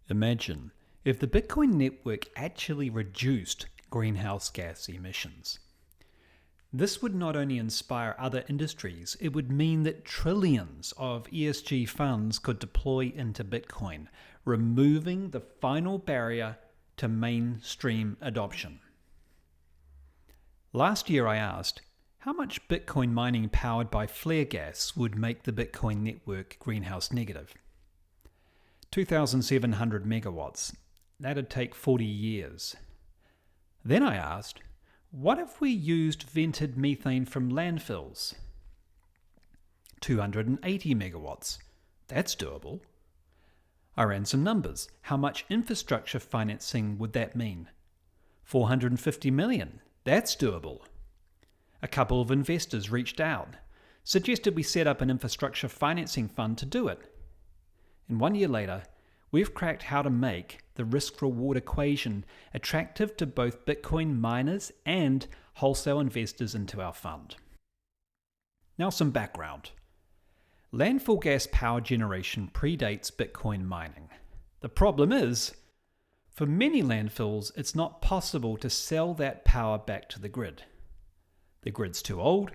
Imagine if the Bitcoin network actually reduced greenhouse gas emissions. This would not only inspire other industries, it would mean that trillions of ESG funds could deploy into Bitcoin, removing the final barrier to mainstream adoption. Last year I asked, how much Bitcoin mining powered by flare gas would make the Bitcoin network greenhouse negative? 2,700 megawatts. That'd take 40 years. Then I asked, what if we used vented methane from landfills? 280 megawatts. That's doable. I ran some numbers. How much infrastructure financing would that mean? 450 million. That's doable. A couple of investors reached out, suggested we set up an infrastructure financing fund to do it. And 1 year later, we've cracked how to make the risk-reward equation attractive to both Bitcoin miners and wholesale investors into our fund. Now some background. Landfill gas power generation predates Bitcoin mining. The problem is, for many landfills, it's not possible to sell that power back to the grid. The grid's too old,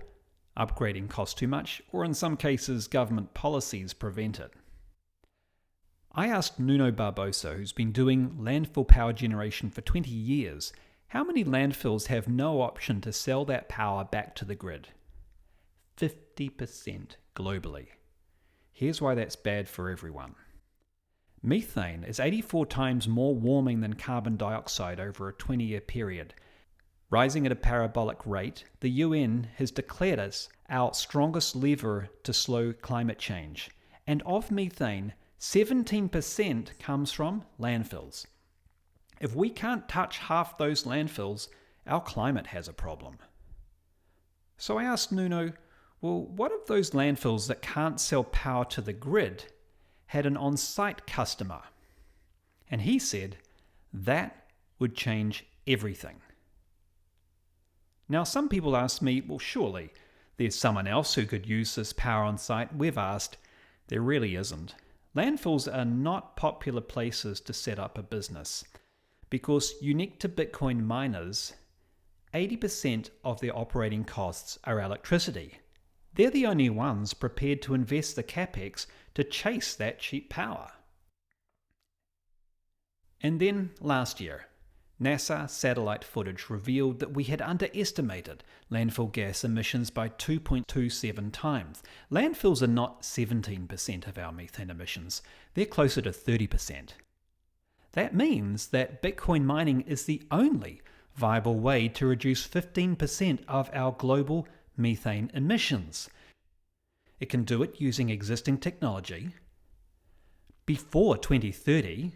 upgrading costs too much, or in some cases, government policies prevent it. I asked Nuno Barbosa, who's been doing landfill power generation for 20 years, how many landfills have no option to sell that power back to the grid? 50% globally. Here's why that's bad for everyone. Methane is 84 times more warming than carbon dioxide over a 20-year period. Rising at a parabolic rate, the UN has declared us our strongest lever to slow climate change. And of methane, 17% comes from landfills. If we can't touch half those landfills, our climate has a problem. So I asked Nuno, well, what if those landfills that can't sell power to the grid had an on-site customer? And he said, that would change everything. Now some people ask me, well surely there's someone else who could use this power on site. We've asked, there really isn't. Landfills are not popular places to set up a business because, unique to Bitcoin miners, 80% of their operating costs are electricity. They're the only ones prepared to invest the capex to chase that cheap power. And then last year, NASA satellite footage revealed that we had underestimated landfill gas emissions by 2.27 times. Landfills are not 17% of our methane emissions, they're closer to 30%. That means that Bitcoin mining is the only viable way to reduce 15% of our global methane emissions. It can do it using existing technology. Before 2030,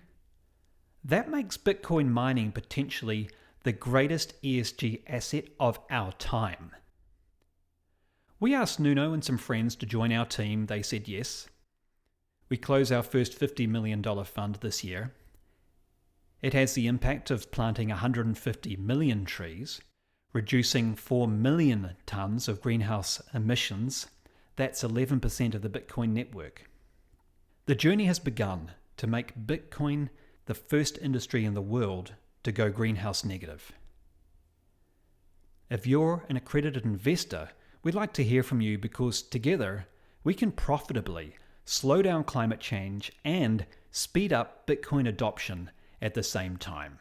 that makes Bitcoin mining potentially the greatest ESG asset of our time. We asked Nuno and some friends to join our team. They said yes. We close our first $50 million fund this year. It has the impact of planting 150 million trees, reducing 4 million tons of greenhouse emissions. That's 11% of the Bitcoin network. The journey has begun to make Bitcoin the first industry in the world to go greenhouse negative. If you're an accredited investor, we'd like to hear from you because together we can profitably slow down climate change and speed up Bitcoin adoption at the same time.